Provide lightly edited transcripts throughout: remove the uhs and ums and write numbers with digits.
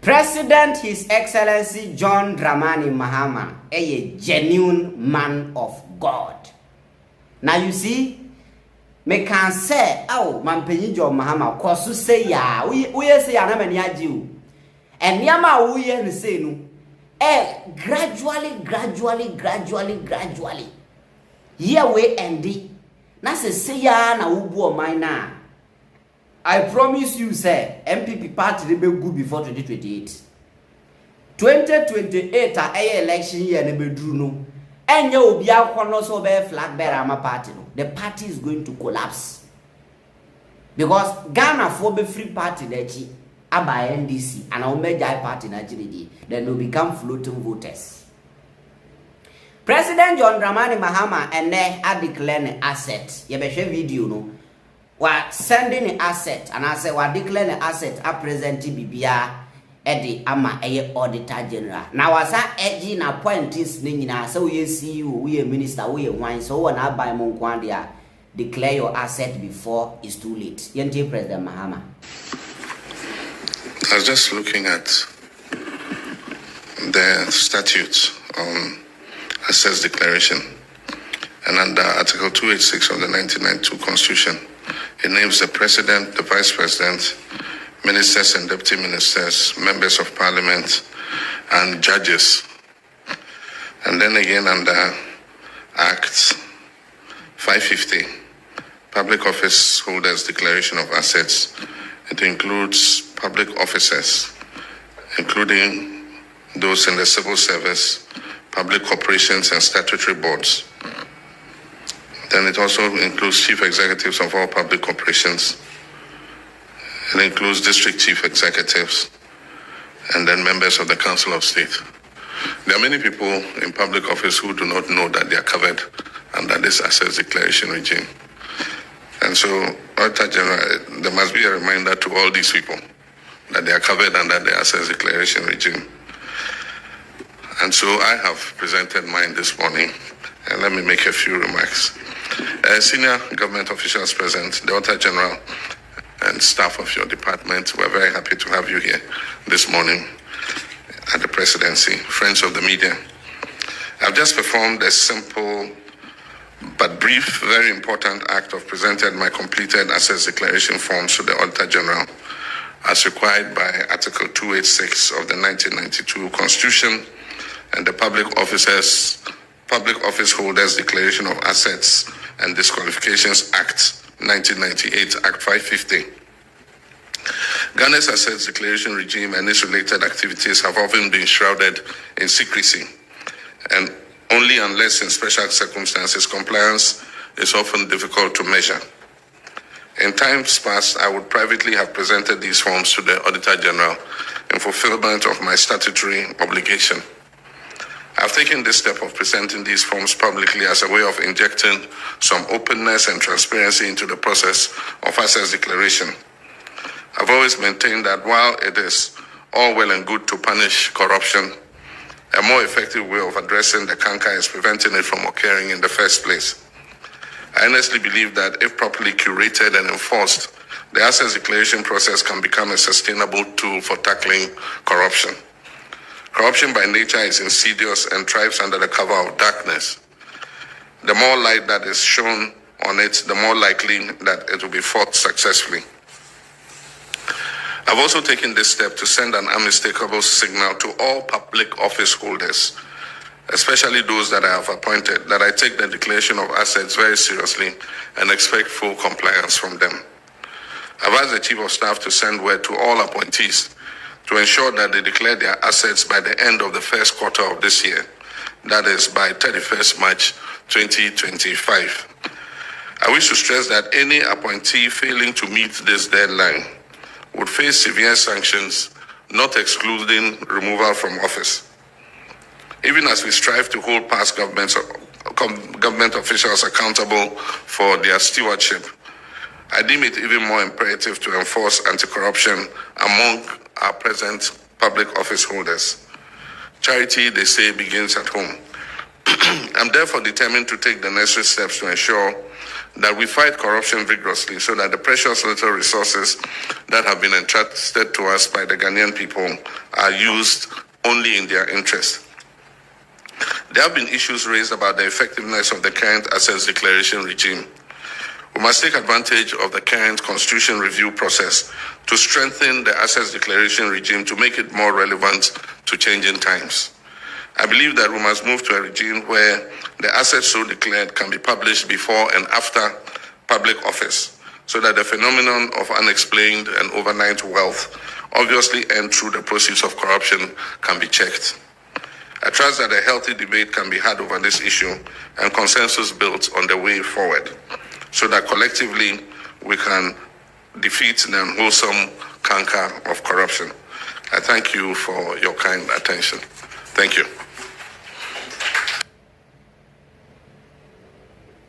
President His Excellency John Dramani Mahama, a genuine man of God. Now you see, me can say, oh, man penny John Mahama, kosu say ya, we say ya na many ajiu. And yama we say no. Gradually. Here we end it. Na say ya na ubu o na. I promise you, sir, MPP party will be good before 2028. 2028 election year ne bedru no. Enye obi akwono so be flag bearer ama party no. The party is going to collapse. Because Ghana for be free party dechi aba NDC and our major party Nigeria, then will become floating voters. President John Dramani Mahama and they are declaring asset. You be share video no. We're sending an asset, and I say we're declaring an asset at present BBA Eddie Ama a auditor general. Now as I edgy na appointees nina, so we see you, we a minister, we a wine, so when I buy Monkwandia, declare your asset before it's too late. Yenti President Mahama. I was just looking at the statute on assets declaration, and under Article 286 of the 1992 Constitution. It names the president, the vice president, ministers and deputy ministers, members of parliament, and judges. And then again under Act 550, Public Office Holders Declaration of Assets, it includes public officers, including those in the civil service, public corporations, and statutory boards. Then it also includes chief executives of all public corporations. It includes district chief executives and then members of the Council of State. There are many people in public office who do not know that they are covered under this assets declaration regime. And so, Auditor General, there must be a reminder to all these people that they are covered under the assets declaration regime. And so I have presented mine this morning, and let me make a few remarks. Senior government officials present, the Auditor General and staff of your department, we're very happy to have you here this morning at the presidency. Friends of the media, I've just performed a simple but brief, very important act of presenting my completed assets declaration forms to the Auditor General as required by Article 286 of the 1992 Constitution and the Public Office Holders Declaration of Assets and Disqualifications Act 1998, Act 550. Ghana's assets declaration regime and its related activities have often been shrouded in secrecy, and only unless in special circumstances compliance is often difficult to measure. In times past, I would privately have presented these forms to the Auditor General in fulfillment of my statutory obligation. I've taken this step of presenting these forms publicly as a way of injecting some openness and transparency into the process of assets declaration. I've always maintained that while it is all well and good to punish corruption, a more effective way of addressing the canker is preventing it from occurring in the first place. I honestly believe that if properly curated and enforced, the assets declaration process can become a sustainable tool for tackling corruption. Corruption by nature is insidious and thrives under the cover of darkness. The more light that is shone on it, the more likely that it will be fought successfully. I've also taken this step to send an unmistakable signal to all public office holders, especially those that I have appointed, that I take the declaration of assets very seriously and expect full compliance from them. I've asked the Chief of Staff to send word to all appointees to ensure that they declare their assets by the end of the first quarter of this year, that is by 31st March 2025. I wish to stress that any appointee failing to meet this deadline would face severe sanctions, not excluding removal from office. Even as we strive to hold past government officials accountable for their stewardship, I deem it even more imperative to enforce anti-corruption among our present public office holders. Charity, they say, begins at home. I'm therefore determined to take the necessary steps to ensure that we fight corruption vigorously so that the precious little resources that have been entrusted to us by the Ghanaian people are used only in their interest. There have been issues raised about the effectiveness of the current assets declaration regime. We must take advantage of the current constitution review process to strengthen the assets declaration regime to make it more relevant to changing times. I believe that we must move to a regime where the assets so declared can be published before and after public office, so that the phenomenon of unexplained and overnight wealth, obviously earned through the proceeds of corruption, can be checked. I trust that a healthy debate can be had over this issue and consensus built on the way forward, so that collectively we can defeat the unwholesome canker of corruption. I thank you for your kind attention. Thank you.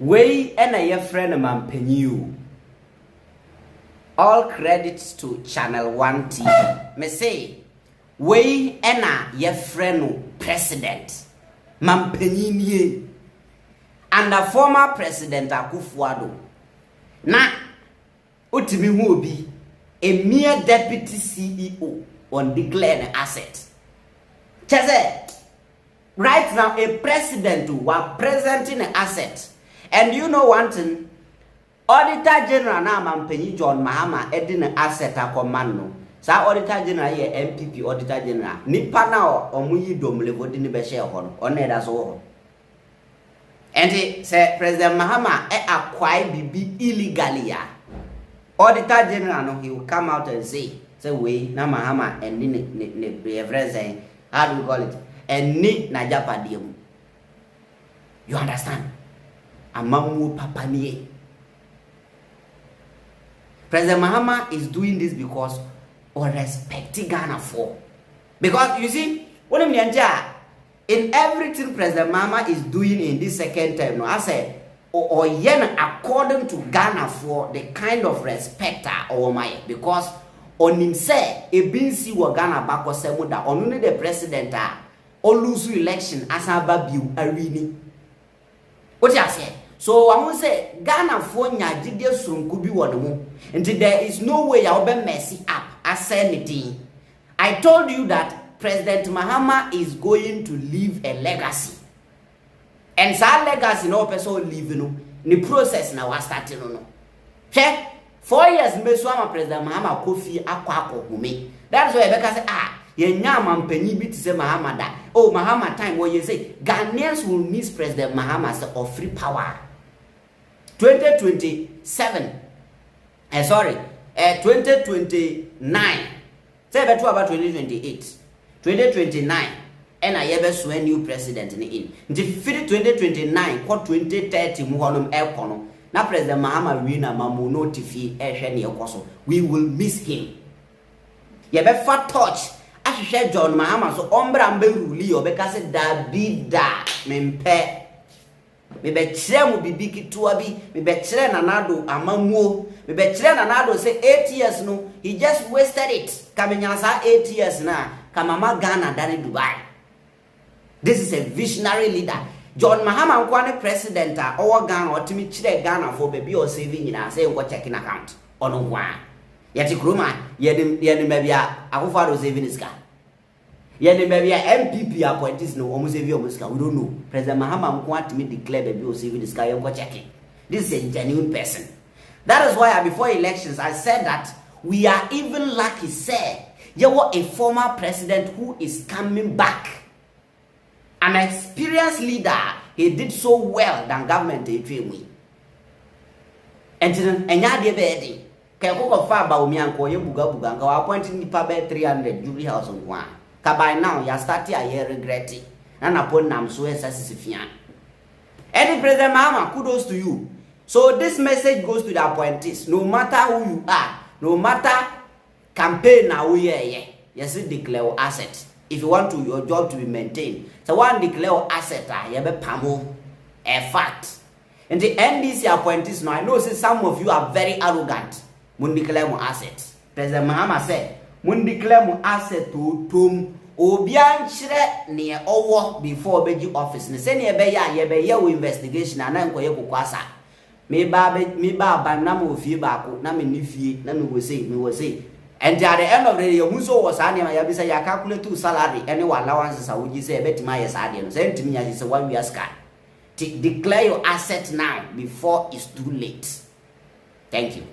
We and a friend Mampenyu. All credits to Channel 1 TV. Me say, we and a friend president Mampenyu and the former president Akufo-Addo. Na utimi hu obi a mere deputy CEO on declared asset. Chese, right now a president was presenting an asset. And you know one thing, Auditor General na Mampenyi John Mahama edin asset akomano. Sa Auditor General ye MPP Auditor General. Nipa na omuyi domlevo di ni be share ho. One da so ho. And say President Mahama acquire bibi illegally ya. Auditor General no, he will come out and say we na Mahama and ni everything, how do you call it? And ni na japadium. You understand? Amamu papa niye. President Mahama is doing this because of respecting Ghana for. Because you see, what I mean, in everything President Mahama is doing in this second term, no, I say, or yen according to Ghana for the kind of respect or my, because on him say a bin si wa Ghana back or semuda only the president or lose election as a babu arini. What you say? So I will say Ghana for nya jide sunku bi won mu. Until there is no way I will be messy up as anything. I told you that President Mahama is going to leave a legacy. And that legacy no person leave no. The process now was starting no. Check 4 years Meswama President Mahama Kofi akwa hume. That's why Rebecca say yenya mampanyi bi to say Mahama da. Oh Mahama time where you say Ghanaians will miss President Mahama of free power. 2027. 2029. Say better about 2028. 2029. And I ever swear new president in. Until 2029, what 2030 muhonum ekono. Na President Mahama wina mamu notifi ehwe okoso. We will miss him. Ye be fat touch. Ashe John Mahama so ombra mbe ruli obeka se Davida mempe. Me be kire mu bibi kitua bi, me be kire nanado amamuo, me be kire nanado say 8 years no, he just wasted it. Kamenyasa 8 years na, kamama Ghana dani Dubai. This is a visionary leader. John Mahama nkwane president or Ghana or timi chire Ghana for baby or saving in say go checking account. Ono wa. Yeti kroma yedi mebia Akufo-Addo saving is car. Yedi mebia MPP appointees no almost saving almost car. We don't know. President Mahama nkwane timi declare baby or saving is car go checking. This is a genuine person. That is why before elections I said that we are even lucky say you were a former president who is coming back. An experienced leader, he did so well than government they train me. And then enya de bedi. Ke ko fa ba omi anko ye buga nka wa appoint ni pa be 300 jubilee house nko. Ka by now ya start ya ye regret it. Na na pon nam so esasifia. Any President Mahama, kudos to you. So this message goes to the appointees. No matter who you are, no matter campaign now ye yes declare asset. If you want your job to be maintained, so one declare asset you be pamo a fact. And the NDC appointees now I know say some of you are very arrogant. Mun declare mo asset. President Mahama said, mun declare mo asset to tom obian chire ne owo before beji office. Ne say ne be ya ye be ye investigation and nko ye kokwasa. me ba ban na mo fie ba ko na me ni fie na me wo say and at the end of the day you so was ani ma ya bi say ya calculate to salary any allowances a wo gi say betima yes ade no say ntimi ya say 1 year sky. Declare your asset now before it's too late. Thank you.